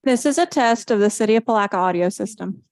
This is a test of the City of Palatka audio system.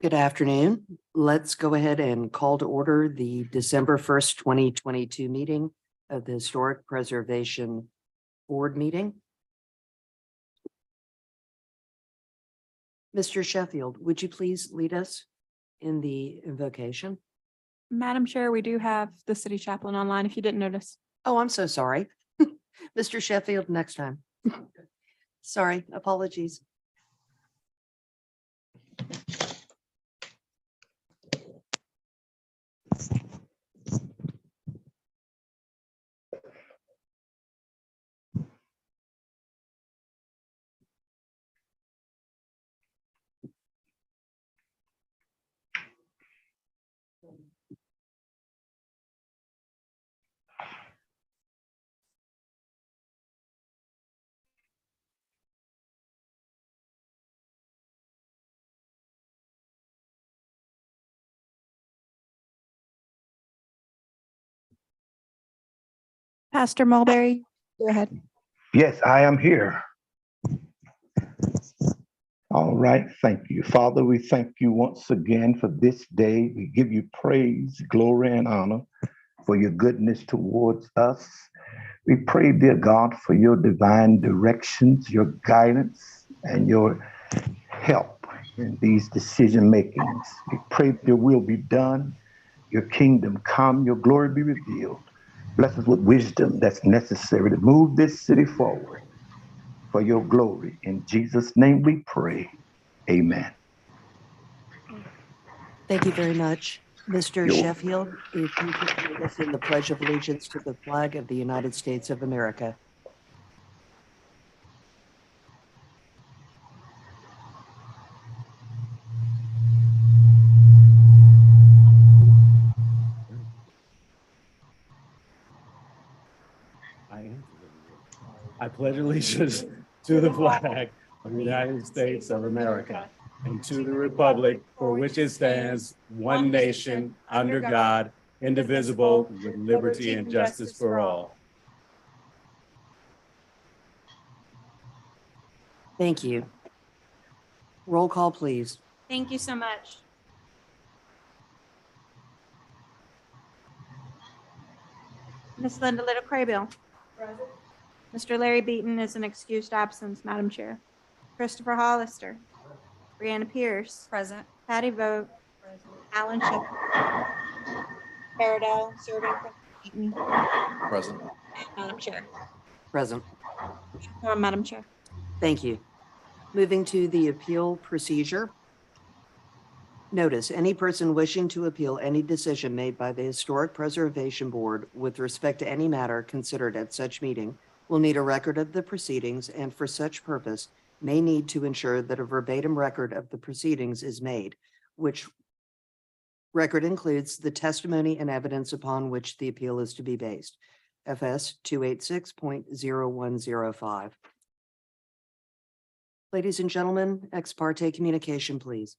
Good afternoon. Let's go ahead and call to order the December 1st, 2022 meeting of the Historic Preservation Board meeting. Mr. Sheffield, would you please lead us in the invocation? Madam Chair, we do have the city chaplain online if you didn't notice. Oh, I'm so sorry. Mr. Sheffield, next time. Sorry, apologies. Pastor Mulberry, go ahead. Yes, I am here. All right, thank you. Father, we thank you once again for this day. We give you praise, glory, and honor for your goodness towards us. We pray, dear God, for your divine directions, your guidance, and your help in these decision makings. We pray that your will be done, your kingdom come, your glory be revealed. Bless us with wisdom that's necessary to move this city forward for your glory. In Jesus' name we pray. Amen. Thank you very much. Mr. You're- Sheffield, if you could lead us in the Pledge of Allegiance to the flag of the United States of America. I pledge allegiance to the flag of the United States of America and to the republic for which it stands, one nation, under God, indivisible, with liberty and justice for all. Thank you. Roll call, please. Thank you so much. Ms. Linda Little Craybill. Mr. Larry Beaton is an excused absence, Madam Chair. Christopher Hollister. Brianna Pierce. Present. Patty Vogt. Alan Sheffield. Paradell, serving from Beaton. Present. Madam Chair. Present. Madam Chair. Thank you. Moving to the appeal procedure. Notice, any person wishing to appeal any decision made by the Historic Preservation Board with respect to any matter considered at such meeting will need a record of the proceedings, and for such purpose may need to ensure that a verbatim record of the proceedings is made, which record includes the testimony and evidence upon which the appeal is to be based. FS 286.0105. Ladies and gentlemen, ex parte communication, please.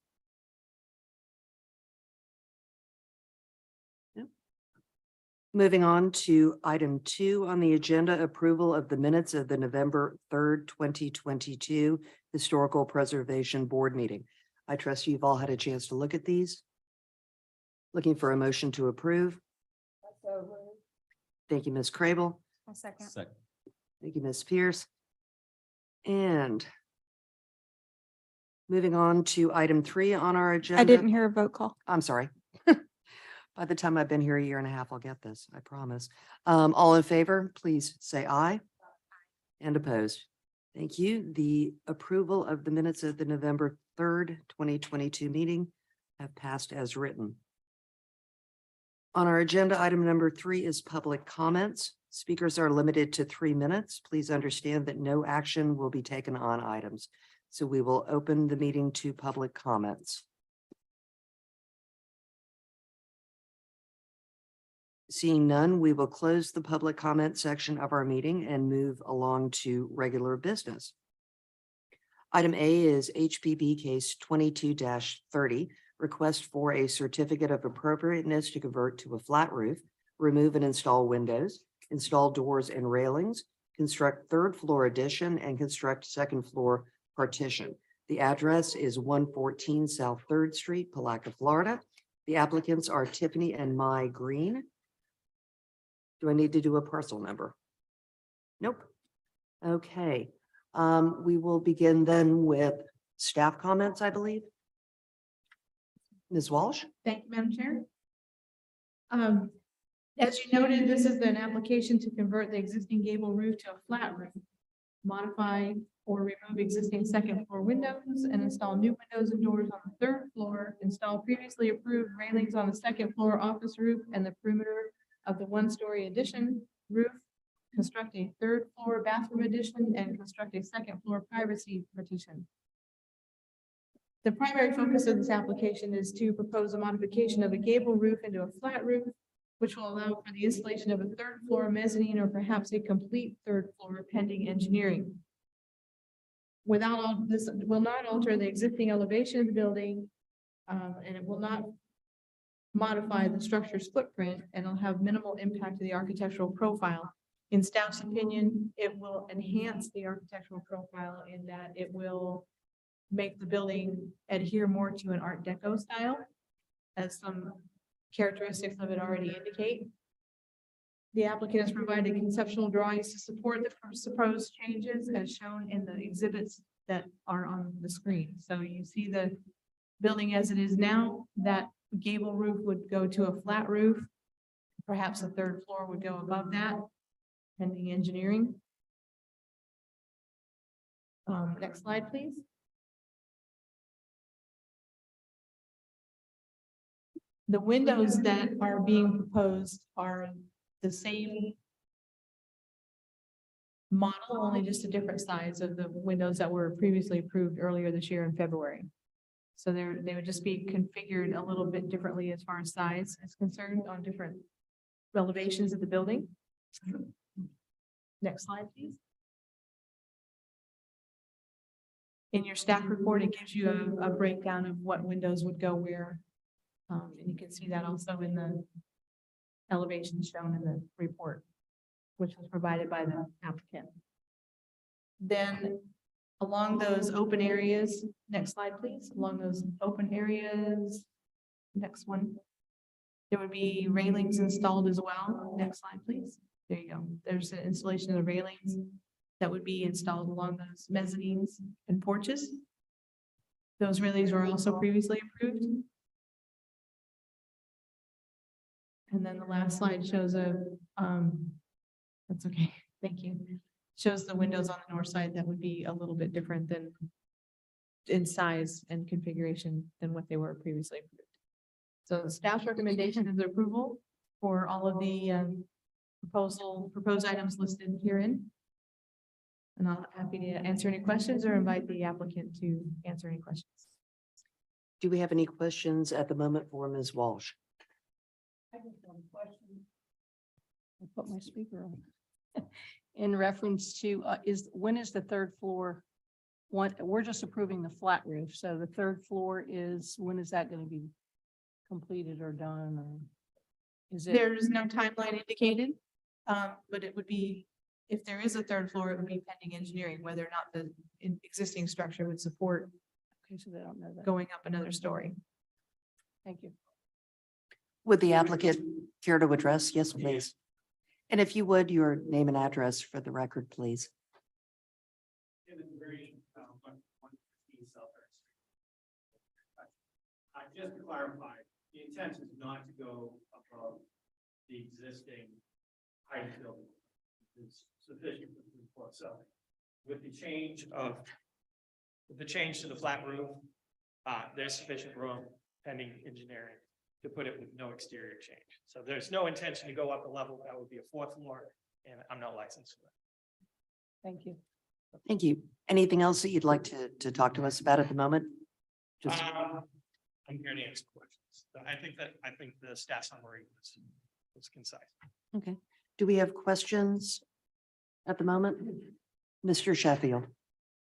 Moving on to item 2 on the agenda, approval of the minutes of the November 3rd, 2022 Historical Preservation Board meeting. I trust you've all had a chance to look at these. Looking for a motion to approve. Thank you, Ms. Crable. A second. Thank you, Ms. Pierce. And moving on to item 3 on our agenda. I didn't hear a vote call. I'm sorry. By the time I've been here a year and a half, I'll get this, I promise. All in favor, please say aye. And opposed. Thank you. The approval of the minutes of the November 3rd, 2022 meeting have passed as written. On our agenda, item number 3 is public comments. Speakers are limited to 3 minutes. Please understand that no action will be taken on items. So we will open the meeting to public comments. Seeing none, we will close the public comment section of our meeting and move along to regular business. Item A is HPB case 22-30, request for a certificate of appropriateness to convert to a flat roof, remove and install windows, install doors and railings, construct 3rd floor addition, and construct 2nd floor partition. The address is 114 South Third Street, Palatka, Florida. The applicants are Tiffany and Mai Green. Do I need to do a parcel number? Nope. Okay, we will begin then with staff comments, I believe. Ms. Walsh? Thank you, Madam Chair. As you noted, this is an application to convert the existing gable roof to a flat roof, modify or remove existing second floor windows and install new windows and doors on the third floor, install previously approved railings on the second floor office roof and the perimeter of the one-story addition roof, construct a third floor bathroom addition and construct a second floor privacy partition. The primary focus of this application is to propose a modification of a gable roof into a flat roof, which will allow for the installation of a third floor mezzanine or perhaps a complete third floor pending engineering. Without all, this will not alter the existing elevation of the building, and it will not modify the structure's footprint, and it'll have minimal impact to the architectural profile. In staff's opinion, it will enhance the architectural profile in that it will make the building adhere more to an Art Deco style, as some characteristics of it already indicate. The applicant has provided conceptual drawings to support the proposed changes as shown in the exhibits that are on the screen. So you see the building as it is now, that gable roof would go to a flat roof. Perhaps a third floor would go above that, pending engineering. Next slide, please. The windows that are being proposed are the same model, only just a different size of the windows that were previously approved earlier this year in February. So they would just be configured a little bit differently as far as size is concerned on different elevations of the building. Next slide, please. In your staff report, it gives you a breakdown of what windows would go where. And you can see that also in the elevation shown in the report, which was provided by the applicant. Then along those open areas, next slide, please. Along those open areas, next one, there would be railings installed as well. Next slide, please. There you go. There's an installation of the railings that would be installed along those mezzanines and porches. Those railings were also previously approved. And then the last slide shows that's okay, thank you. Shows the windows on the north side that would be a little bit different than in size and configuration than what they were previously approved. So the staff's recommendation is approval for all of the proposed items listed herein. And I'm happy to answer any questions or invite the applicant to answer any questions. Do we have any questions at the moment for Ms. Walsh? I have one question. I put my speaker on. In reference to, when is the third floor? We're just approving the flat roof, so the third floor when is that going to be completed or done? Or is it? There's no timeline indicated, but it would be, if there is a third floor, it would be pending engineering, whether or not the existing structure would support. Okay, so they don't know that. Going up another story. Thank you. Would the applicant care to address? Yes, please. And if you would, your name and address for the record, please. Just to clarify, the intent is not to go above the existing height of the building. It's sufficient for the floor. So with the change to the flat roof, there's sufficient room pending engineering to put it with no exterior change. So there's no intention to go up a level. That would be a fourth floor, and I'm not licensed for that. Thank you. Thank you. Anything else that you'd like to talk to us about at the moment? Just I'm here to answer questions. I think the staff summary was concise. okay. Do we have questions at the moment? Mr. Sheffield.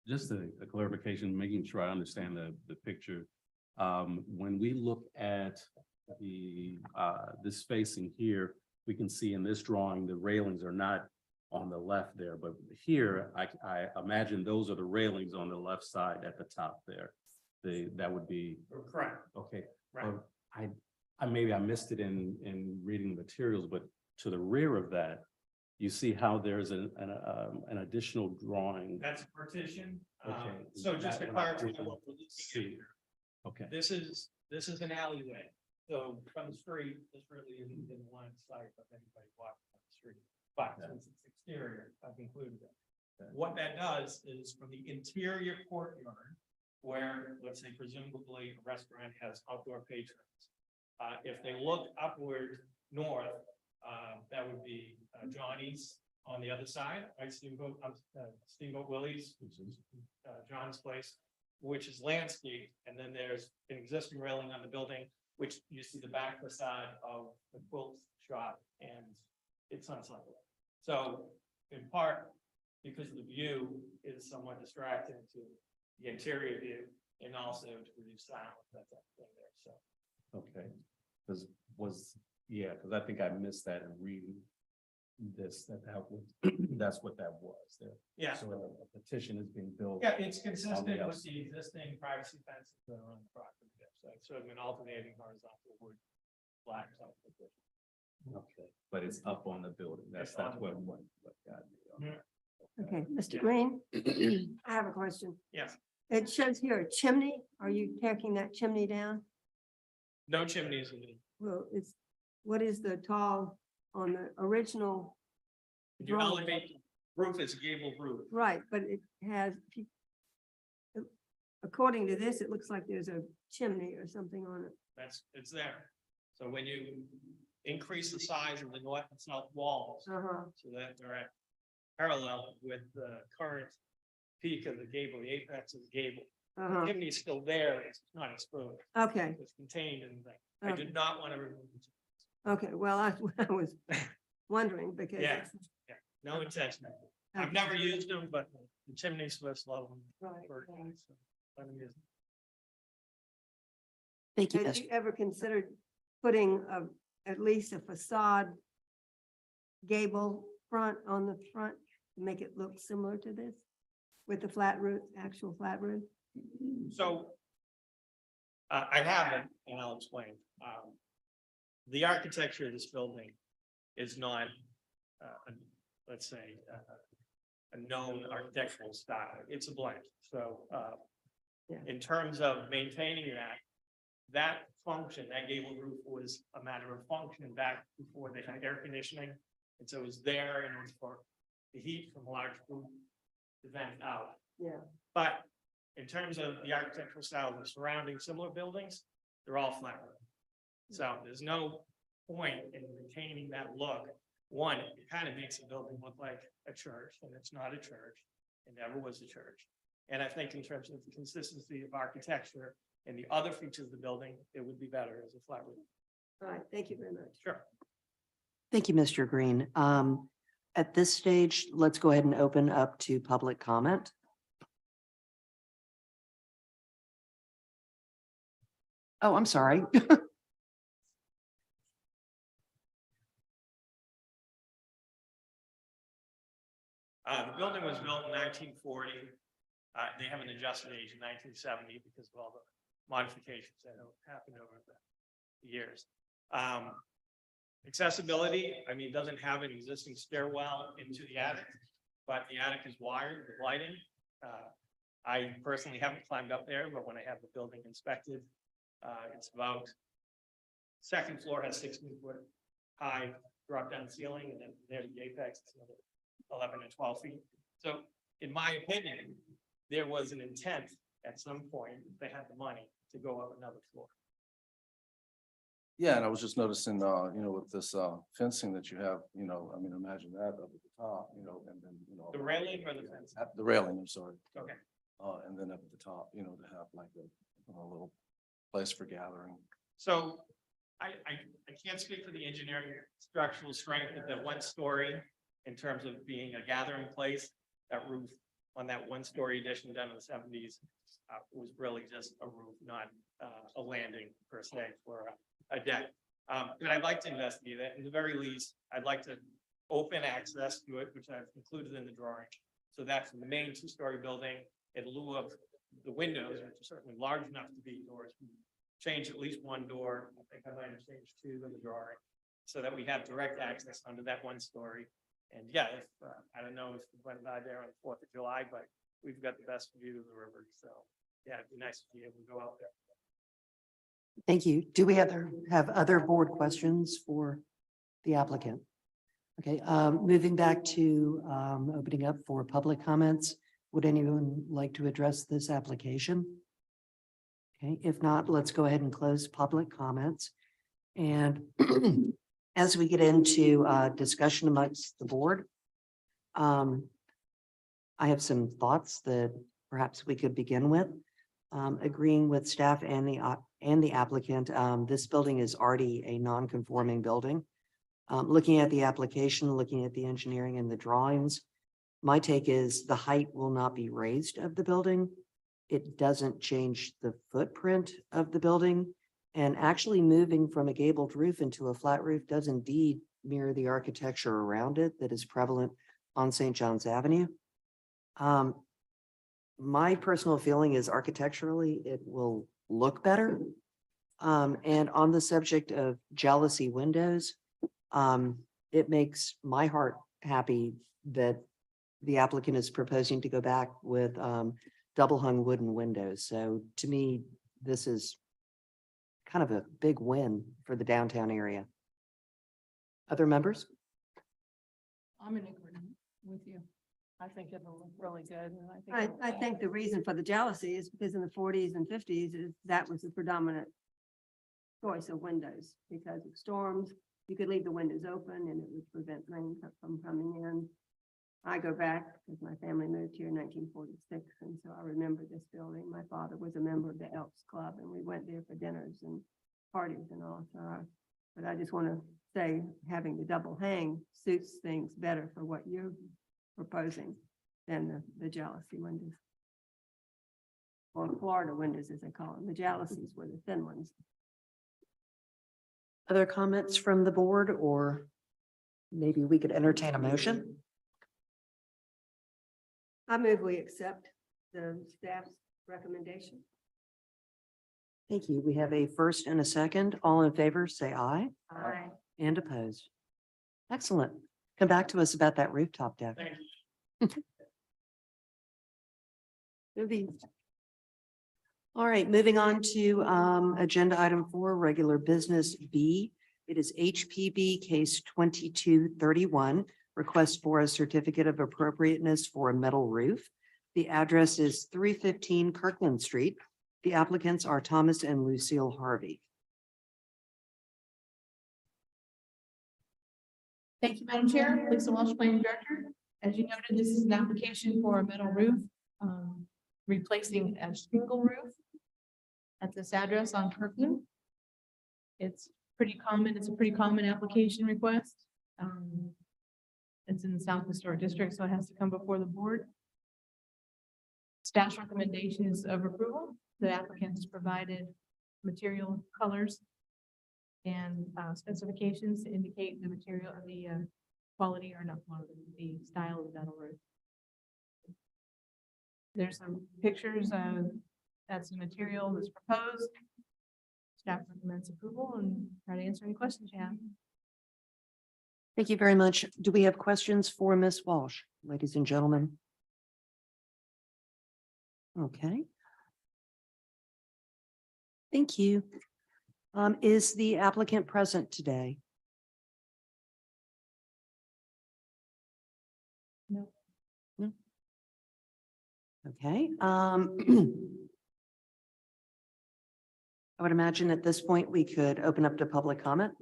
Just a clarification, making sure I understand the picture. When we look at the this spacing here, we can see in this drawing, the railings are not on the left there, but here, I imagine those are the railings on the left side at the top there. That would be, Correct, okay. right. Maybe I missed it in reading the materials, but to the rear of that, you see how there's an additional drawing. That's a partition. Okay. So just to That one I clarify didn't what we're looking at see. here. Okay, This is an alleyway. So from the street, this really isn't in line of sight of anybody walking on the street. But Yeah. since it's exterior, I've included it. Okay. What that does is from the interior courtyard, where, let's say presumably a restaurant has outdoor patrons. If they look upward north, that would be Johnny's on the other side, right? Steamboat Willie's, which is John's place, which is landscape, and then there's an existing railing on the building, which you see the back facade of the quilt shop, and it's unsightly. So in part, because the view is somewhat distracting to the interior view, and also to reduce sound, that's that thing there, so. okay. Because I think I missed that in reading this, that's what that was there. Yeah, So a petition is being built. yeah, it's consistent with else. the existing privacy fences that are on the property there, so it's sort of an alternating horizontal wood black type of position. Okay, but it's up on the building. That's It's on the what got me. Okay, Mr. Yeah. Green, I have a question. Yes, It shows here a chimney. Are you taking that chimney down? no chimneys in the, Well, what is the tall on the original? if you elevate the roof, it's a gable roof. Right, but it has, according to this, it looks like there's a chimney or something on it. It's there. So when you increase the size of the north and south walls, Uh-huh, so that they're at parallel with the current peak of the gable, the apex of the gable. The uh-huh. chimney is still there, it's not exposed, Okay, it's contained in the thing. I Okay. did not want to remove it. okay. Well, I was wondering because. Yeah. No intention. I've never used them, but the chimney Swiss love them. Right, for- right. so let them use them. Thank you, Had Mr. you ever considered putting at least a facade gable front on the front to make it look similar to this? With the flat roof, actual flat roof? So I haven't, and I'll explain. The architecture of this building is not, let's say, a known architectural style. It's a blend. So Yeah. in terms of maintaining that function, that gable roof was a matter of function back before they had air conditioning. And so it was there in order for the heat from a large roof to vent out. Yeah. But in terms of the architectural style of the surrounding similar buildings, they're all flat roof. So there's no point in retaining that look. One, it kind of makes the building look like a church, and it's not a church. It never was a church. And I think in terms of the consistency of architecture and the other features of the building, it would be better as a flat roof. All right, thank you very much. Sure. Thank you, Mr. Green. At this stage, let's go ahead and open up to public comment. Oh, I'm sorry. The building was built in 1940. They haven't adjusted age in 1970 because of all the modifications that have happened over the years. Accessibility, I mean, it doesn't have an existing stairwell into the attic, but the attic is wired with lighting. I personally haven't climbed up there, but when I have the building inspected, it's about, second floor has 16-foot high drop down ceiling, and then there the apex is another 11 and 12 feet. So in my opinion, there was an intent at some point, if they had the money, to go up another floor. Yeah, and I was just noticing, with this fencing that you have, I mean, imagine that up at the top, and then, The railing or the fence? The railing, I'm sorry. Okay. And then up at the top, to have like a little place for gathering. So I can't speak for the engineering structural strength of that one story in terms of being a gathering place. That roof on that one story addition done in the 70s was really just a roof, not a landing per se for a deck. But I'd like to investigate that. In the very least, I'd like to open access to it, which I've included in the drawing. So that's the main two-story building in lieu of the windows, which are certainly large enough to be doors. We changed at least one door. I think I might have changed two in the drawing, so that we have direct access under that one story. And yeah, if, I don't know if you went by there on the 4th of July, but we've got the best view of the river. So yeah, it'd be nice to be able to go out there. Thank you. Do we have other board questions for the applicant? Okay, moving back to opening up for public comments. Would anyone like to address this application? Okay, if not, let's go ahead and close public comments. And as we get into discussion amongst the board, I have some thoughts that perhaps we could begin with. Agreeing with staff and the applicant, this building is already a non-conforming building. Looking at the application, looking at the engineering and the drawings, my take is the height will not be raised of the building. It doesn't change the footprint of the building. And actually moving from a gabled roof into a flat roof does indeed mirror the architecture around it that is prevalent on St. John's Avenue. My personal feeling is architecturally, it will look better. And on the subject of jealousy windows, it makes my heart happy that the applicant is proposing to go back with double hung wooden windows. So to me, this is kind of a big win for the downtown area. Other members? I'm in agreement with you. I think it'll look really good. And I think the reason for the jealousy is because in the 40s and 50s, that was the predominant choice of windows. Because of storms, you could leave the windows open and it would prevent rain from coming in. I go back because my family moved here in 1946, and so I remember this building. My father was a member of the Elks Club, and we went there for dinners and parties and all. So, but I just want to say having the double hang suits things better for what you're proposing than the jealousy windows. Or Florida windows, as they call them. The jealousies were the thin ones. Other comments from the board, or maybe we could entertain a motion? I move we accept the staff's recommendation. Thank you. We have a first and a second. All in favor, say aye. Aye. And opposed. Excellent. Come back to us about that rooftop deck. Thank you. Moving. All right, moving on to agenda item 4, regular business B. It is HPB case 2231, request for a certificate of appropriateness for a metal roof. The address is 315 Kirkland Street. The applicants are Thomas and Lucille Harvey. Thank you, Madam Chair. Lisa Walsh, Planning Director. As you noted, this is an application for a metal roof, replacing a shingle roof at this address on Kirkland. It's pretty common. It's a pretty common application request. It's in the South Historic District, so it has to come before the board. Staff's recommendation is of approval. The applicant has provided material colors and specifications to indicate the material of the quality, or not quality, the style of the metal roof. There's some pictures of that's the material that's proposed. Staff recommends approval and try to answer any questions you have. Thank you very much. Do we have questions for Ms. Walsh, ladies and gentlemen? Okay. Thank you. Is the applicant present today? No. No. Okay. I would imagine at this point we could open up to public comment.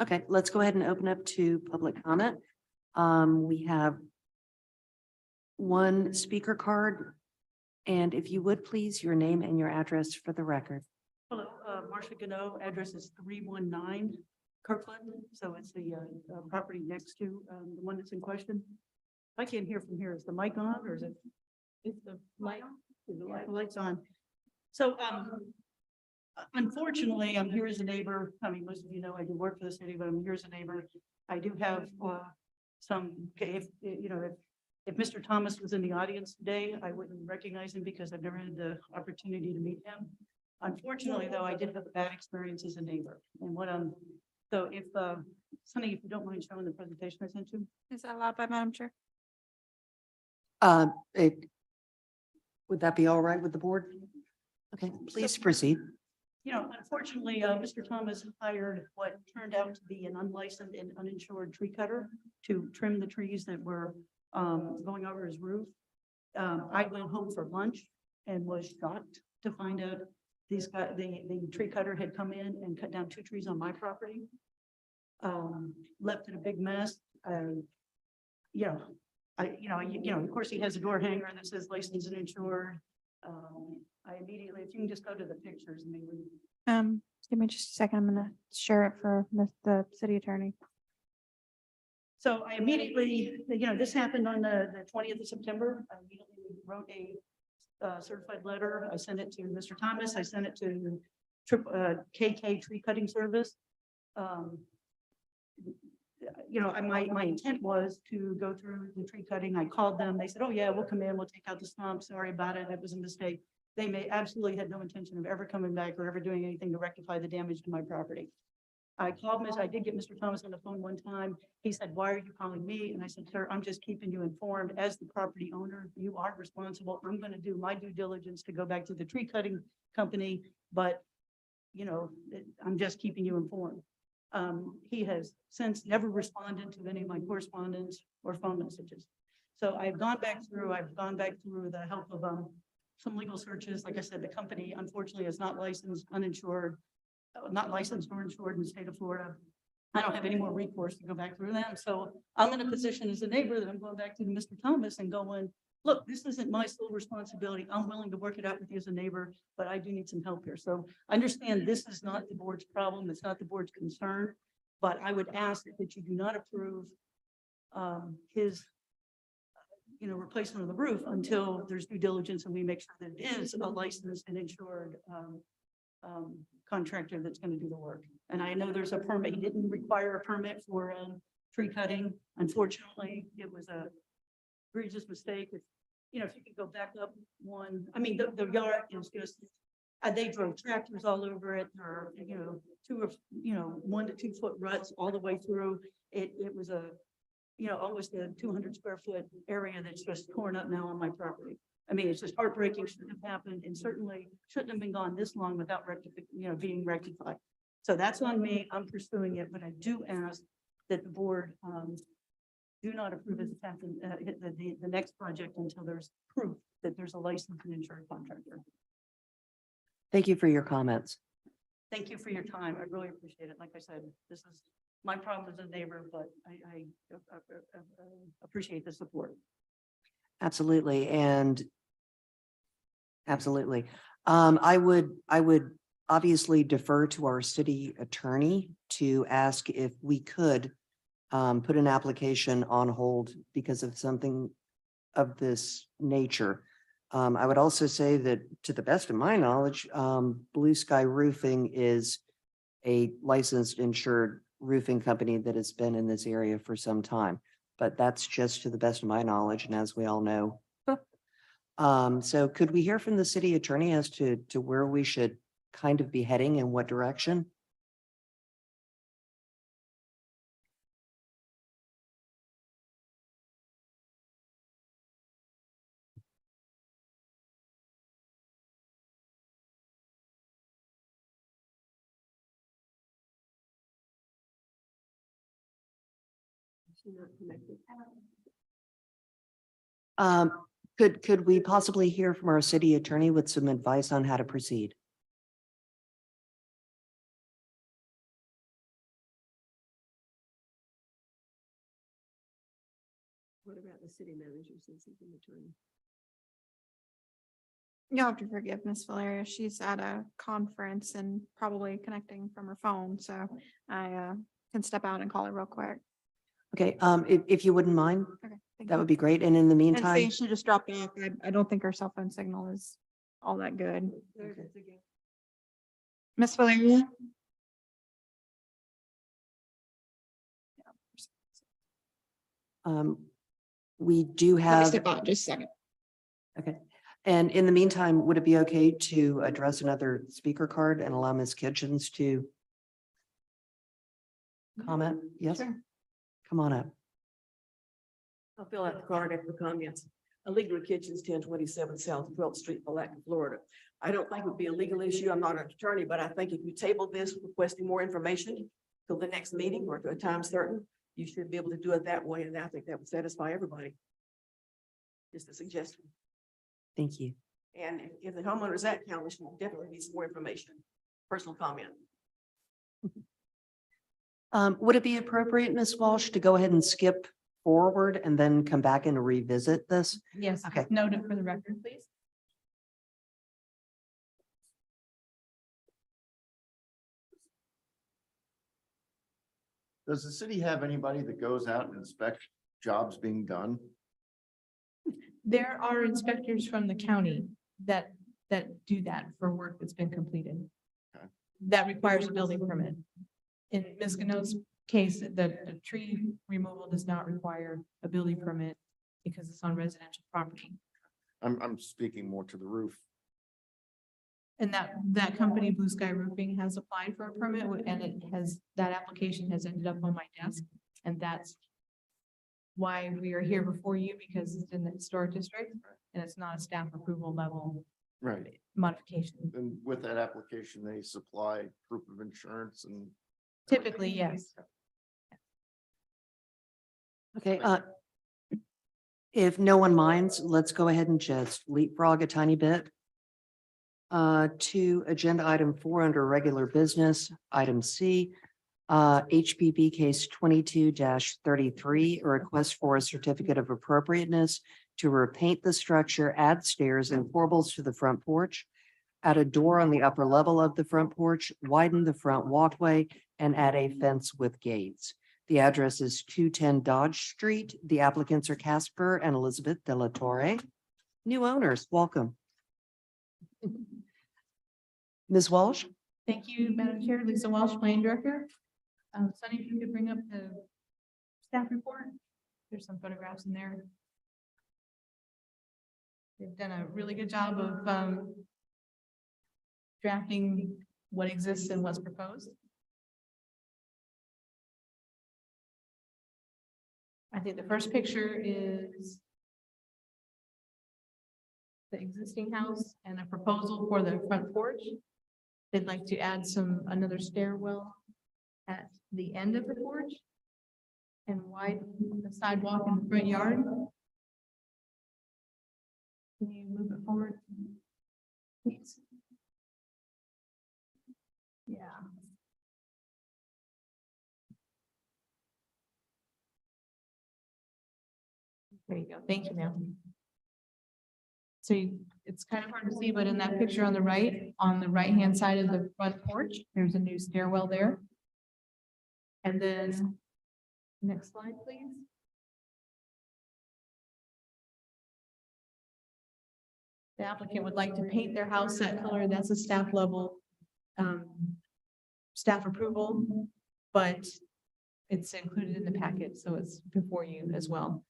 Okay, let's go ahead and open up to public comment. We have one speaker card. And if you would please, your name and your address for the record. Hello, Marcia Gano, address is 319 Kirkland, so it's the property next to the one that's in question. I can't hear from here. Is the mic on or is it? Is the light? Is the light's on? So unfortunately, I'm here as a neighbor. I mean, most of you know I do work for the city, but I'm here as a neighbor. I do have if Mr. Thomas was in the audience today, I wouldn't recognize him because I've never had the opportunity to meet him. Unfortunately, though, I did have a bad experience as a neighbor. And so if, Sonny, if you don't mind showing the presentation I sent you. Is that allowed by Madam Chair? Would that be all right with the board? Okay, please proceed. Unfortunately, Mr. Thomas hired what turned out to be an unlicensed and uninsured tree cutter to trim the trees that were going over his roof. I went home for lunch and was shocked to find out the tree cutter had come in and cut down 2 trees on my property. Left in a big mess. Of course, he has a door hanger that says licensed and insured. I immediately, if you can just go to the pictures, maybe. Give me just a second. I'm gonna share it for the city attorney. So I immediately, this happened on the 20th of September. I immediately wrote a certified letter. I sent it to Mr. Thomas. I sent it to KK Tree Cutting Service. My intent was to go through the tree cutting. I called them. They said, oh yeah, we'll come in. We'll take out the stump. Sorry about it. It was a mistake. They absolutely had no intention of ever coming back or ever doing anything to rectify the damage to my property. I did get Mr. Thomas on the phone one time. He said, why are you calling me? And I said, sir, I'm just keeping you informed. As the property owner, you are responsible. I'm going to do my due diligence to go back to the tree cutting company, but I'm just keeping you informed. He has since never responded to any of my correspondence or phone messages. So I've gone back through the help of some legal searches. Like I said, the company unfortunately is not licensed, uninsured, not licensed or insured in the state of Florida. I don't have any more recourse to go back through them. So I'm in a position as a neighbor that I'm going back to Mr. Thomas and going, look, this isn't my sole responsibility. I'm willing to work it out with you as a neighbor, but I do need some help here. So understand this is not the board's problem. It's not the board's concern, but I would ask that you do not approve his replacement of the roof until there's due diligence and we make sure that it is a licensed and insured contractor that's going to do the work. And I know there's a permit. He didn't require a permit for tree cutting. Unfortunately, it was a egregious mistake. If you could go back up one, I mean, the yard is just, they drove tractors all over it. There are, 1 to 2 foot ruts all the way through. It was almost a 200 square foot area that's just torn up now on my property. I mean, it's just heartbreaking. Shouldn't have happened and certainly shouldn't have been gone this long without being rectified. So that's on me. I'm pursuing it, but I do ask that the board do not approve as the next project until there's proof that there's a licensed and insured contractor. Thank you for your comments. Thank you for your time. I really appreciate it. Like I said, this is my problem as a neighbor, but I appreciate the support. Absolutely. And absolutely. I would obviously defer to our city attorney to ask if we could put an application on hold because of something of this nature. I would also say that to the best of my knowledge, Blue Sky Roofing is a licensed insured roofing company that has been in this area for some time, but that's just to the best of my knowledge. And as we all know, so could we hear from the city attorney as to where we should kind of be heading in what direction? Could we possibly hear from our city attorney with some advice on how to proceed? What about the city managers and city attorney? You'll have to forgive Miss Valeria. She's at a conference and probably connecting from her phone, so I can step out and call her real quick. Okay, if you wouldn't mind, Okay, thank that you. would be great. And in the And meantime, see, she just dropped off. I don't think her cell phone signal is all that good. There it is again. Miss Valeria? We do Let me have, step out just a second. okay. And in the meantime, would it be okay to address another speaker card and allow Ms. Kitchens to comment? Yes? Sure. Come on up. I'll fill out the card after the comments. Illegal Kitchens, 1027 South 12th Street, Palatka, Florida. I don't think it would be a legal issue. I'm not an attorney, but I think if you table this requesting more information till the next meeting or to a time certain, you should be able to do it that way, and I think that would satisfy everybody. Just a suggestion. Thank you. And if the homeowner's at county, we should definitely need some more information. Personal comment. Would it be appropriate, Ms. Walsh, to go ahead and skip forward and then come back and revisit this? Yes, Okay. note it for the record, please. Does the city have anybody that goes out and inspects jobs being done? There are inspectors from the county that do that for work that's been completed. Okay. That requires a building permit. In Ms. Ganot's case, the tree removal does not require a building permit because it's on residential property. I'm speaking more to the roof. And that company, Blue Sky Roofing, has applied for a permit and that application has ended up on my desk. And that's why we are here before you, because it's in the historic district and it's not a staff approval level Right. modification. And with that application, they supply proof of insurance and. Typically, yes. Okay, if no one minds, let's go ahead and just leapfrog a tiny bit. To agenda item 4 under regular business, item C, HPB case 22-33, a request for a certificate of appropriateness to repaint the structure, add stairs and corbels to the front porch, add a door on the upper level of the front porch, widen the front walkway, and add a fence with gates. The address is 210 Dodge Street. The applicants are Casper and Elizabeth De La Torre. New owners, welcome. Ms. Walsh? Thank you, Madam Chair. Lisa Walsh, Plan Director. Sunny, if you could bring up the staff report. There's some photographs in there. They've done a really good job of drafting what exists and what's proposed. I think the first picture is the existing house and a proposal for the front porch. They'd like to add another stairwell at the end of the porch and widen the sidewalk in the front yard. Can you move it forward, please? Yeah. There you go. Thank you, ma'am. So it's kind of hard to see, but in that picture on the right-hand side of the front porch, there's a new stairwell there. And then, next slide, please. The applicant would like to paint their house that color. That's a staff level staff approval, but it's included in the packet, so it's before you as well.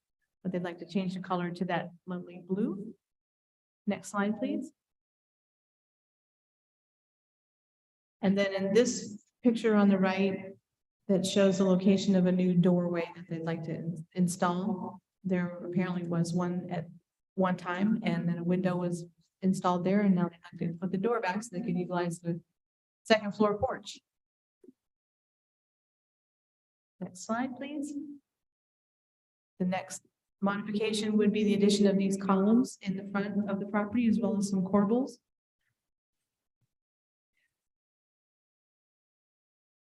But they'd like to change the color to that lovely blue. Next slide, please. And then in this picture on the right, that shows the location of a new doorway that they'd like to install. There apparently was one at one time, and then a window was installed there, and now they have to put the door back so they can utilize the second floor porch. Next slide, please. The next modification would be the addition of these columns in the front of the property, as well as some corbels.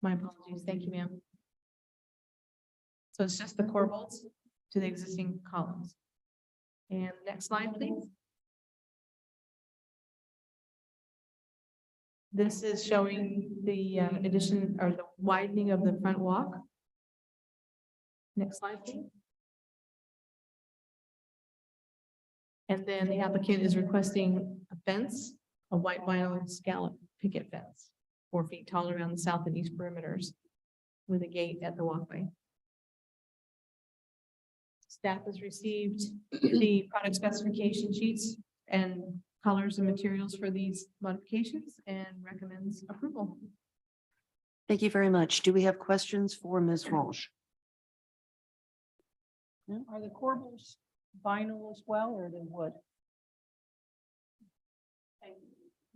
My apologies. Thank you, ma'am. So it's just the corbels to the existing columns. And next slide, please. This is showing the addition or the widening of the front walk. Next slide, please. And then the applicant is requesting a fence, a white vinyl scallop picket fence, 4 feet tall around the south and east perimeters with a gate at the walkway. Staff has received the product specification sheets and colors and materials for these modifications and recommends approval. Thank you very much. Do we have questions for Ms. Walsh? Are the corbels vinyl as well, or are they wood?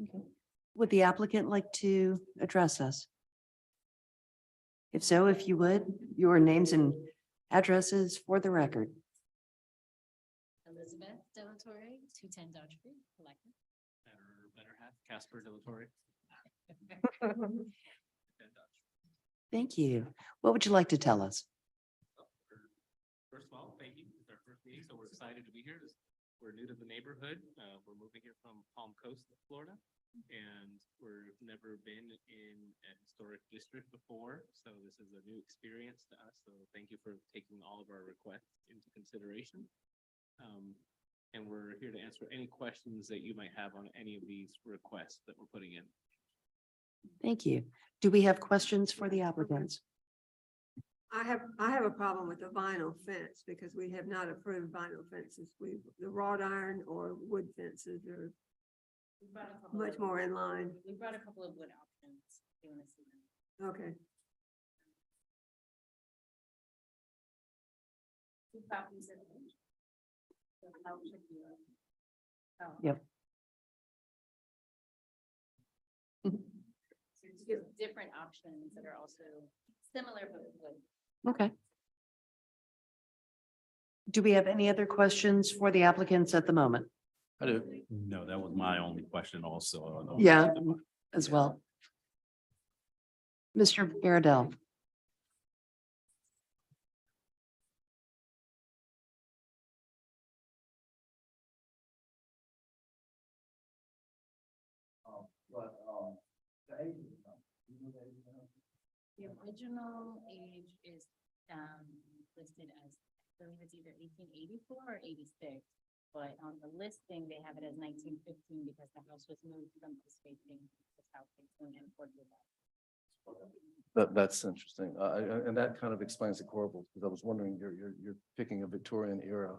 Okay. Would the applicant like to address us? If so, if you would, your names and addresses for the record. Elizabeth Delatorre, 210 Dodge Street, Palatka. Better half, Casper Delatorre. Thank you. What would you like to tell us? First of all, thank you. It's our first meeting, so we're excited to be here. We're new to the neighborhood. We're moving here from Palm Coast, Florida. And we've never been in a historic district before, so this is a new experience to us. So thank you for taking all of our requests into consideration. And we're here to answer any questions that you might have on any of these requests that we're putting in. Thank you. Do we have questions for the applicants? I have a problem with the vinyl fence because we have not approved vinyl fences. The wrought iron or wood fences are much more in line. We brought a couple of wood options. If you want to see them. Okay. Two copies of each. So how should you, oh. Yep. So it's just different options that are also similar but with wood. Okay. Do we have any other questions for the applicants at the moment? I do. No, that was my only question also. Yeah, as well. Mr. Baradell. The original age is listed as, I believe it's either 1884 or 86. But on the listing, they have it as 1915 because the house was moved from this facing the south facing and Fort Lauderdale. That's interesting. And that kind of explains the corbels, because I was wondering, you're picking a Victorian era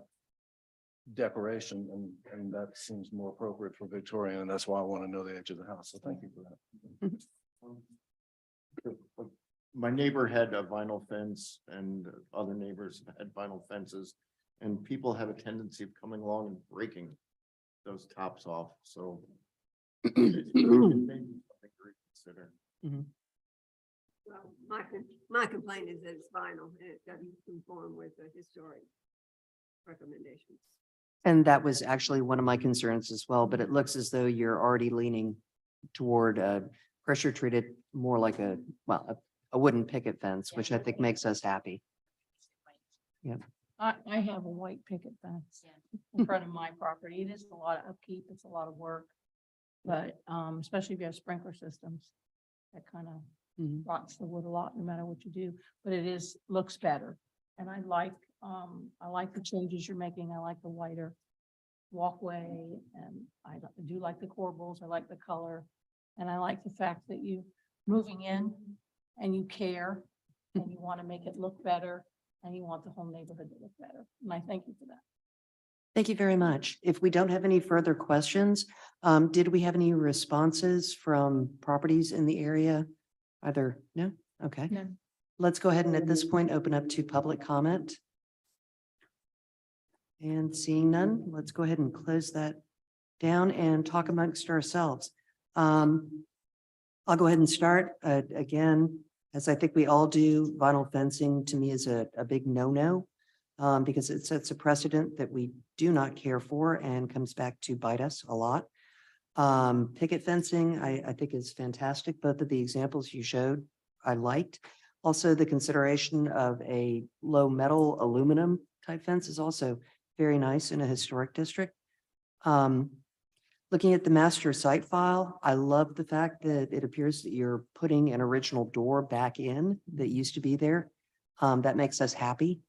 decoration, and that seems more appropriate for Victorian, and that's why I want to know the edge of the house. So thank you for that. My neighbor had a vinyl fence and other neighbors had vinyl fences. And people have a tendency of coming along and breaking those tops off, so. it may be something to reconsider. Well, my complaint is that it's vinyl and it doesn't conform with the historic recommendations. And that was actually one of my concerns as well, but it looks as though you're already leaning toward pressure treated, more like a wooden picket fence, which I think makes us happy. Yeah. I have a white picket fence in front of my property. It is a lot of upkeep. It's a lot of work. But especially if you have sprinkler systems, that kind of rots the wood a lot, no matter what you do. But it looks better. And I like the changes you're making. I like the wider walkway, and I do like the corbels. I like the color. And I like the fact that you moving in and you care and you want to make it look better. And you want the whole neighborhood to look better. And I thank you for that. Thank you very much. If we don't have any further questions, did we have any responses from properties in the area? Either, no? Okay. No. Let's go ahead and at this point, open up to public comment. And seeing none, let's go ahead and close that down and talk amongst ourselves. I'll go ahead and start again. As I think we all do, vinyl fencing to me is a big no-no because it sets a precedent that we do not care for and comes back to bite us a lot. Picket fencing, I think is fantastic. Both of the examples you showed, I liked. Also, the consideration of a low metal aluminum type fence is also very nice in a historic district. Looking at the master site file, I love the fact that it appears that you're putting an original door back in that used to be there. That makes us happy,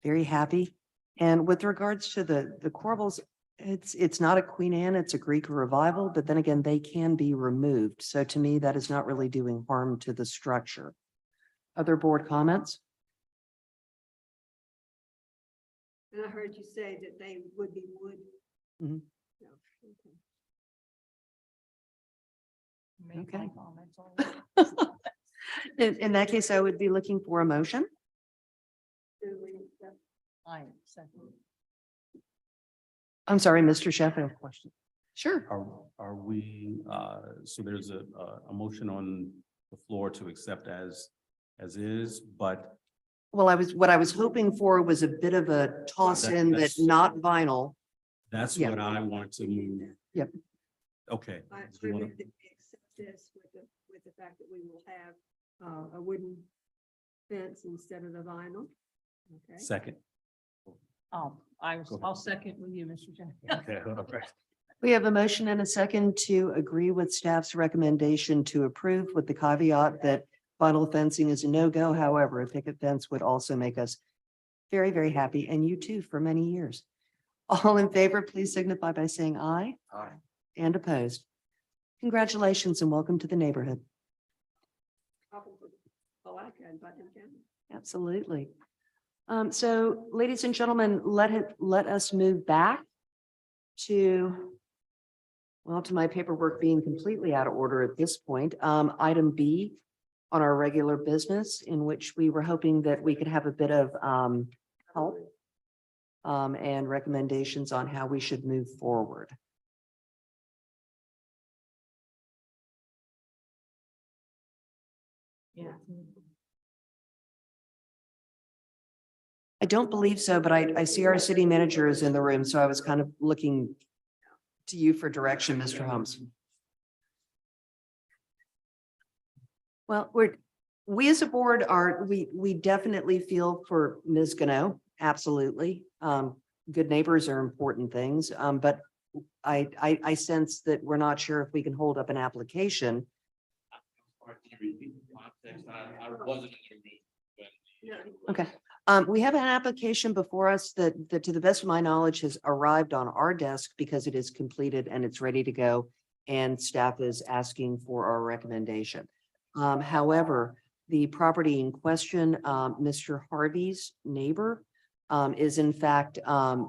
very happy. And with regards to the corbels, it's not a Queen Anne, it's a Greek revival, but then again, they can be removed. So to me, that is not really doing harm to the structure. Other board comments? And I heard you say that they would be wood. Mhm. No, okay. Make my Okay. comments on that. In that case, I would be looking for a motion. Do we accept? I second. I'm sorry, Mr. Sheffield, question. Sure. Are we, so there's a motion on the floor to accept as is, but Well, what I was hoping for was a bit of a toss in that That's- not vinyl. that's Yeah. what I want to move. Yep. Okay. I Do you wanna- move that we accept this with the fact that we will have a wooden fence instead of the vinyl. Okay. Second. I'll second with you, Mr. Jackie. Okay, all right. We have a motion and a second to agree with staff's recommendation to approve with the caveat that vinyl fencing is a no-go. However, a picket fence would also make us very, very happy, and you too, for many years. All in favor, please signify by saying aye. Aye. And opposed. Congratulations and welcome to the neighborhood. Palatka and Putnam County. Absolutely. So ladies and gentlemen, let us move back to, well, to my paperwork being completely out of order at this point. Item B on our regular business, in which we were hoping that we could have a bit of help and recommendations on how we should move forward. Yeah. I don't believe so, but I see our city manager is in the room, so I was kind of looking to you for direction, Mr. Holmes. Well, we as a board we definitely feel for Ms. Gano, absolutely. Good neighbors are important things, but I sense that we're not sure if we can hold up an application. Okay. We have an application before us that to the best of my knowledge has arrived on our desk because it is completed and it's ready to go. And staff is asking for our recommendation. However, the property in question, Mr. Harvey's neighbor, is in fact,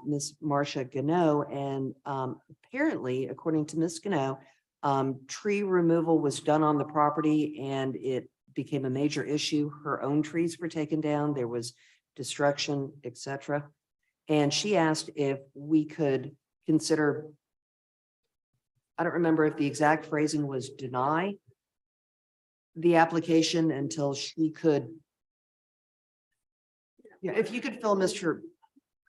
Ms. Marcia Gano. And apparently, according to Ms. Gano, tree removal was done on the property and it became a major issue. Her own trees were taken down. There was destruction, etc. And she asked if we could consider, I don't remember if the exact phrasing was deny the application until she could. Yeah, if you could fill Mr.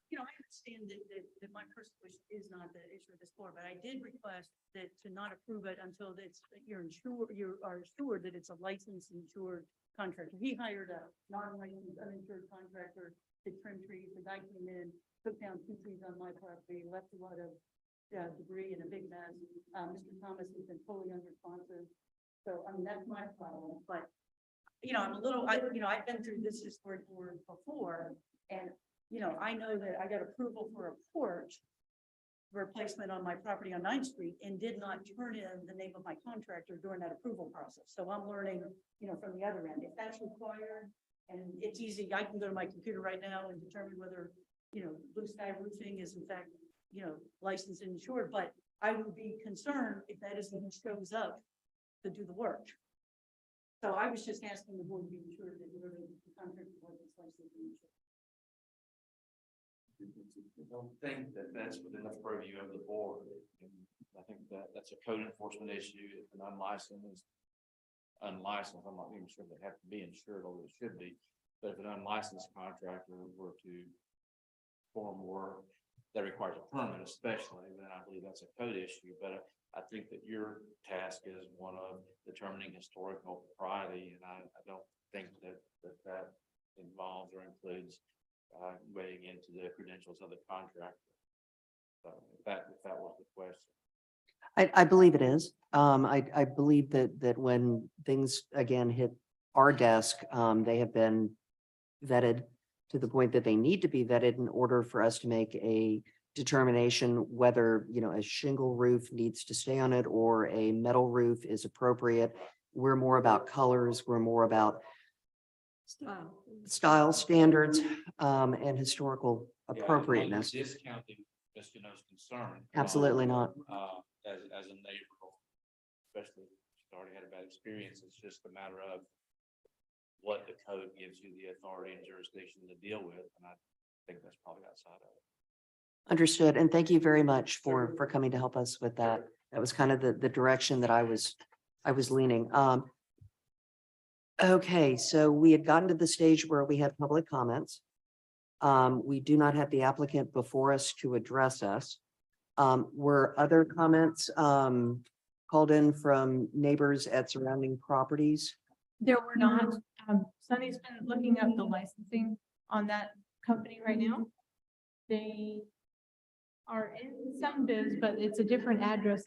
You know, I understand that my personal wish is not the issue of this board, but I did request that to not approve it until you're assured that it's a licensed insured contractor. He hired a non-licensed uninsured contractor to trim trees. The guy came in, took down 2 trees on my property, left a lot of debris and a big mess. Mr. Thomas has been fully unresponsive. So, I mean, that's my problem, but, you know, I'm a little, I've been through this historic board before, and, you know, I know that I got approval for a porch replacement on my property on 9th Street and did not turn in the name of my contractor during that approval process. So I'm learning, you know, from the other end, if that's required, and it's easy, I can go to my computer right now and determine whether, you know, Blue Sky Roofing is in fact, you know, licensed and insured, but I would be concerned if that isn't who shows up to do the work. So I was just asking the board to be sure that the contractor was licensed and insured. I don't think that that's within the purview of the board. And I think that that's a code enforcement issue. If an unlicensed is unlicensed, I'm not even sure they have to be insured, although it should be. But if an unlicensed contractor were to perform work that requires a permit, especially, then I believe that's a code issue. But I think that your task is one of determining historical propriety, and I don't think that involves or includes weighing into the credentials of the contractor. So if that was the question. I believe it is. I believe that when things again hit our desk, they have been vetted to the point that they need to be vetted in order for us to make a determination whether, you know, a shingle roof needs to stay on it or a metal roof is appropriate. We're more about colors. We're more about style standards and historical appropriateness. Discounting Mr. No's concern. Absolutely not. As a neighbor, especially if she's already had a bad experience, it's just a matter of what the code gives you the authority and jurisdiction to deal with, and I think that's probably outside of it. Understood. And thank you very much for coming to help us with that. That was kind of the direction that I was leaning. Okay, so we had gotten to the stage where we had public comments. We do not have the applicant before us to address us. Were other comments called in from neighbors at surrounding properties? There were not, Sunny's been looking up the licensing on that company right now. They are in some biz, but it's a different address.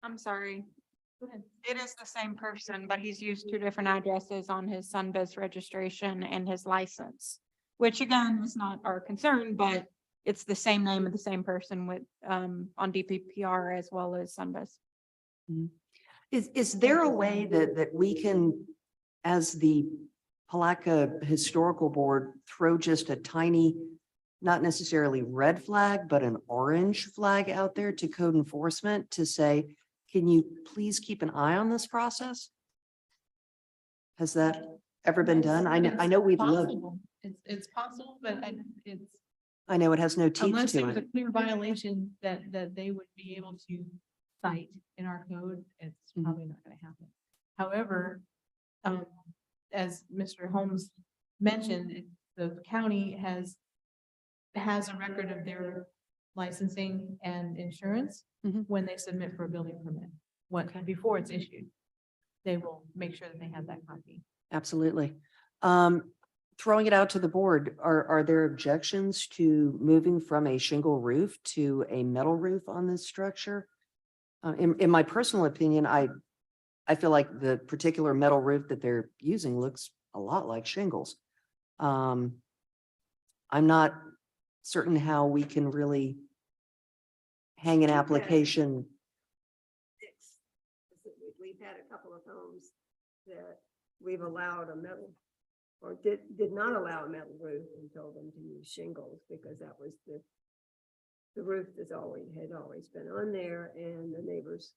I'm sorry. Go ahead. It is the same person, but he's used two different addresses on his Sunbiz registration and his license, which again is not our concern, but it's the same name of the same person with, on DPPR as well as Sunbiz. Is there a way that we can, as the Palatka Historical Board, throw just a tiny, not necessarily red flag, but an orange flag out there to code enforcement to say, can you please keep an eye on this process? Has that ever been done? I know we'd love, Possible. It's possible, but it's. I know it has no teeth Unless there to was a it. clear violation that they would be able to cite in our code, it's Mhm. probably not gonna happen. However, as Mr. Holmes mentioned, the county has a record of their licensing and insurance Mhm. when they submit for a building permit. Before it's issued, they will make sure that they have that copy. Absolutely. Throwing it out to the board, are there objections to moving from a shingle roof to a metal roof on this structure? In my personal opinion, I feel like the particular metal roof that they're using looks a lot like shingles. I'm not certain how we can really hang an application. We've had a couple of homes that we've allowed a metal, or did not allow a metal roof and told them to use shingles because that was the roof that's had always been on there, and the neighbors,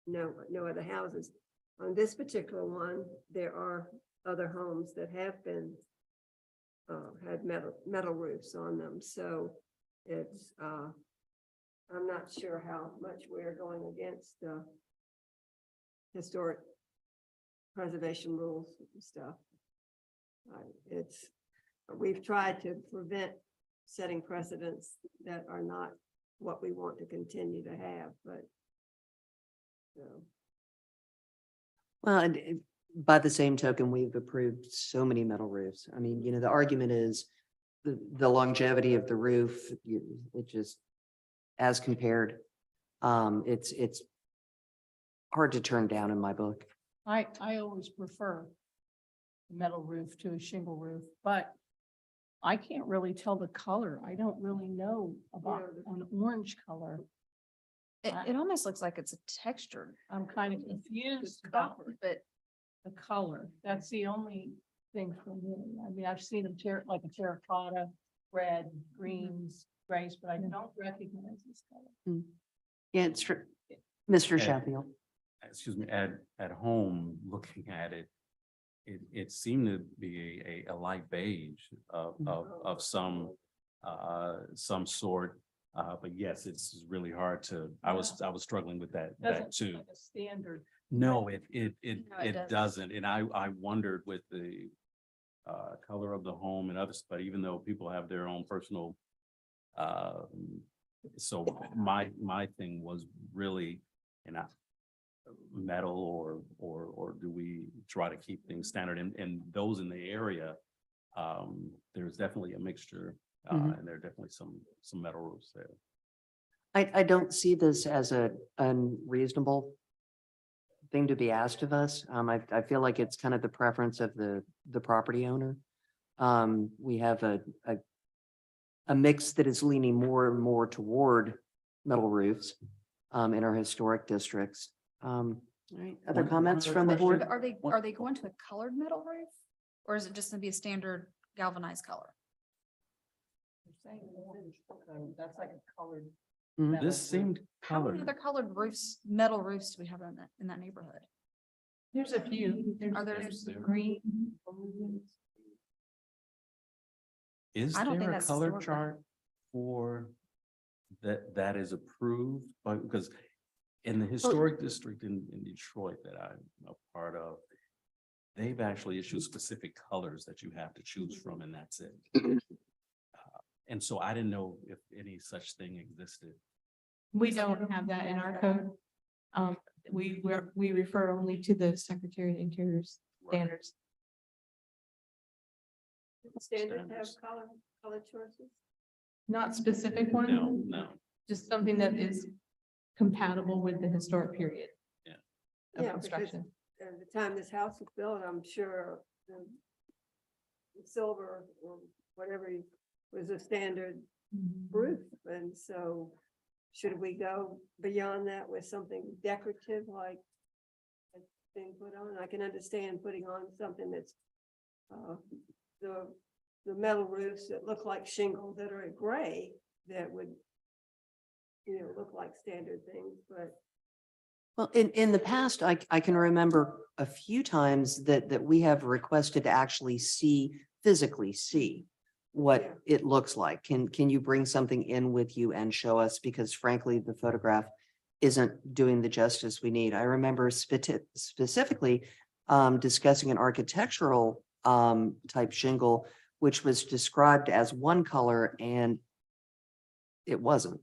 no other houses. On this particular one, there are other homes that have been had metal roofs on them, so it's I'm not sure how much we're going against historic preservation rules and stuff. We've tried to prevent setting precedents that are not what we want to continue to have, but Well, and by the same token, we've approved so many metal roofs. I mean, the argument is the longevity of the roof, it just, as compared, it's hard to turn down in my book. I always prefer a metal roof to a shingle roof, but I can't really tell the color. I don't really know about an orange color. It almost looks like it's a textured I'm kind of confused about but the color. That's the only thing for me. I mean, I've seen them like a terracotta, red, greens, grays, but I don't recognize this color. Yeah, it's true. Mr. Yeah. Sheffield. Excuse me, at home, looking at it, it seemed to be a light beige of some sort. But yes, it's really hard to, I was struggling with that too. Like a standard. No, it doesn't. doesn't. And I wondered with the color of the home and others, but even though people have their own personal so my thing was really, metal or do we try to keep things standard, and those in the area, there's definitely a mixture, and there are definitely some metal roofs there. I don't see this as a unreasonable thing to be asked of us. I feel like it's kind of the preference of the property owner. We have a mix that is leaning more and more toward metal roofs in our historic districts. All right, other comments from the board? are they going to a colored metal roof? Or is it just gonna be a standard galvanized color? That's like a colored. Mhm. metal This roof. seemed How many colored. other colored roofs, metal roofs do we have in that neighborhood? There's a few. Are there- There's green. Is I don't think there a that's color historical. chart for that is approved by, because in the historic district in Detroit that I'm a part of, they've actually issued specific colors that you have to choose from, and that's it. And so I didn't know if any such thing existed. We don't have that in our code. We refer only to the Secretary of the Interior's standards. Standards have Standards. color choices? Not specific one. No. Just something that is compatible with the historic period. Yeah. Of Yeah, because construction. at the time this house was built, I'm sure the silver or whatever was a standard roof. And so should we go beyond that with something decorative like it's being put on? I can understand putting on something that's the metal roofs that look like shingles that are a gray that would, look like standard things, but Well, in the past, I can remember a few times that we have requested to actually physically see what Yeah. it looks like. Can you bring something in with you and show us? Because frankly, the photograph isn't doing the justice we need. I remember specifically discussing an architectural type shingle, which was described as one color and it wasn't.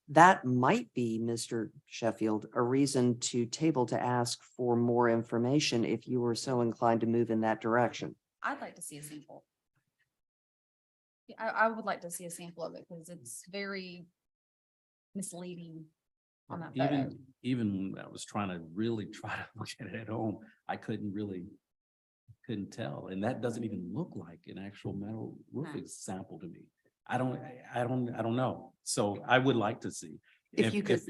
That might be, Mr. Sheffield, a reason to table to ask for more information if you were so inclined to move in that direction. I'd like to see a sample. Yeah, I would like to see a sample of it because it's very misleading on that photo. Even when I was trying to really try to look at it at home, I couldn't tell. And that doesn't even look like an actual metal roof No. example to me. I don't know. So I would like to see. If you could-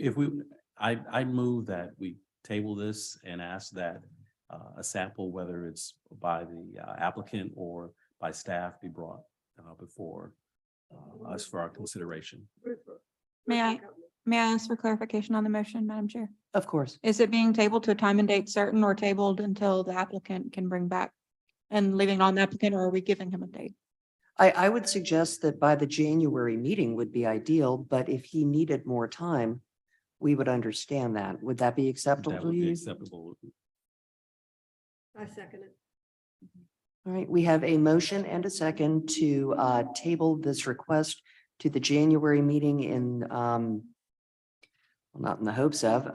I move that we table this and ask that a sample, whether it's by the applicant or by staff, be brought before us for our consideration. May I ask for clarification on the motion, Madam Chair? Of course. Is it being tabled to a time and date certain or tabled until the applicant can bring back? And leaving it on the applicant, or are we giving him a date? I would suggest that by the January meeting would be ideal, but if he needed more time, we would understand that. Would that be acceptable That to would be you? acceptable. I second it. All right, we have a motion and a second to table this request to the January meeting in well, not in the hopes of,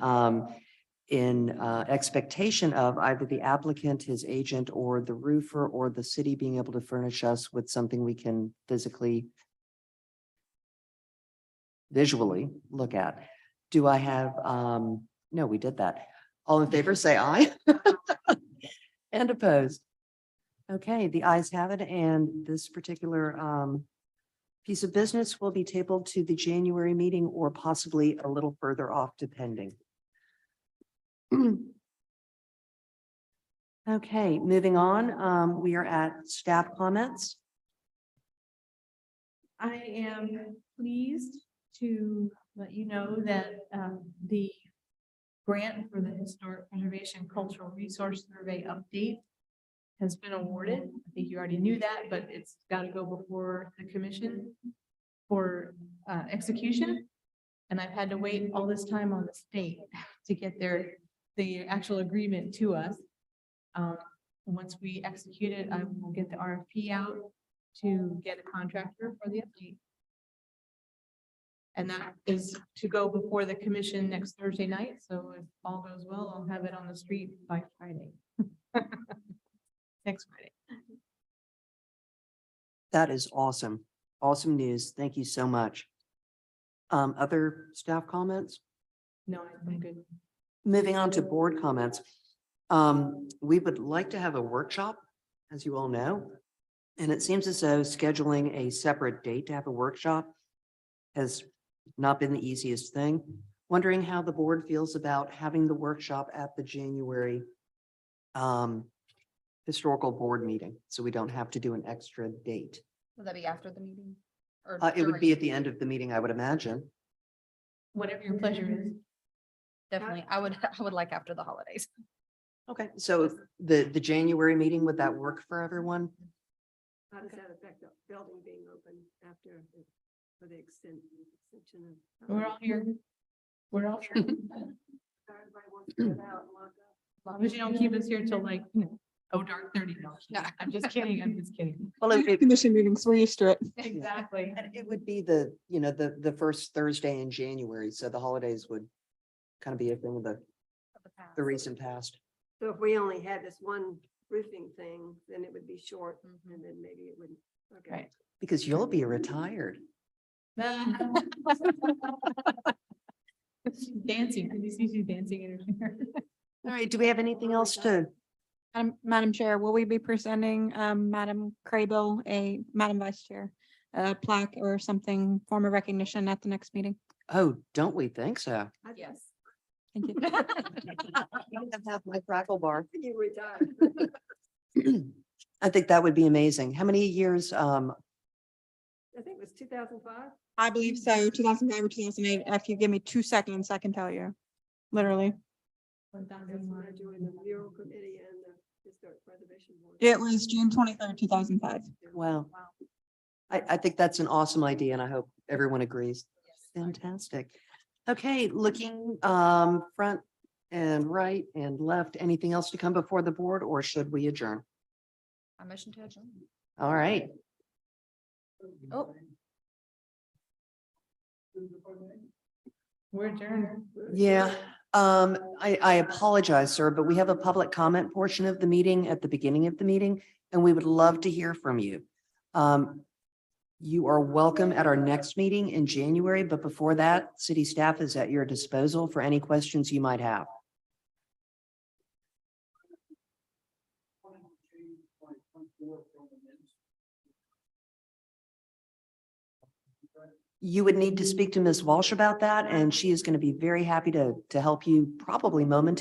in expectation of either the applicant, his agent, or the roofer, or the city being able to furnish us with something we can visually look at. Do I have, no, we did that. All in favor, say aye. And opposed. Okay, the ayes have it, and this particular piece of business will be tabled to the January meeting or possibly a little further off depending. Okay, moving on, we are at staff comments. I am pleased to let you know that the grant for the Historic Preservation Cultural Resource Survey update has been awarded. I think you already knew that, but it's got to go before the commission for execution. And I've had to wait all this time on the state to get the actual agreement to us. Once we execute it, I will get the RFP out to get a contractor for the update. And that is to go before the commission next Thursday night. So if all goes well, I'll have it on the street by Friday. Next Friday. That is awesome. Awesome news. Thank you so much. Other staff comments? No, I'm good. Moving on to board comments. We would like to have a workshop, as you all know. And it seems as though scheduling a separate date to have a workshop has not been the easiest thing. Wondering how the board feels about having the workshop at the January historical board meeting, so we don't have to do an extra date. Would that be after the meeting? Or It would be at during? the end of the meeting, I would imagine. Whatever your pleasure is. Definitely, I would, I would like after the holidays. Okay, so the January meeting, would that work for everyone? How does that affect the building being open after, for the extension of? We're all here. We're all here. Everybody wants to get out and lock up. As long as you don't keep us here till like, dark 30. No, I'm just kidding. I'm just kidding. Well, Commission meetings, we're used to it. Exactly. and it would be the first Thursday in January, so the holidays would kind of be a thing of the recent past. So if we only had this one roofing thing, then it would be short and then maybe it wouldn't. Okay. Right. Because you'll be retired. Dancing. Can you see she's dancing in her chair? All right, do we have anything else to? Madam Chair, will we be presenting, Madam Craybill, Madam Vice Chair, a plaque or something, form of recognition at the next meeting? Oh, don't we think so? Yes. Thank you. I have my crackle bar. You retired. I think that would be amazing. How many years? I think it was 2005. I believe so, 2005 or 2008. If you give me 2 seconds, I can tell you. Literally. That's when I joined the mural committee and the historic preservation board. It was June 23rd, 2005. Wow. I think that's an awesome idea and I hope everyone agrees. Fantastic. Okay, looking front and right and left, anything else to come before the board or should we adjourn? I motion to adjourn. All right. Oh, We're adjourned. Yeah, I apologize, sir, but we have a public comment portion of the meeting at the beginning of the meeting, and we would love to hear from you. You are welcome at our next meeting in January, but before that, city staff is at your disposal for any questions you might have. You would need to speak to Ms. Walsh about that, and she is going to be very happy to help you probably momentarily.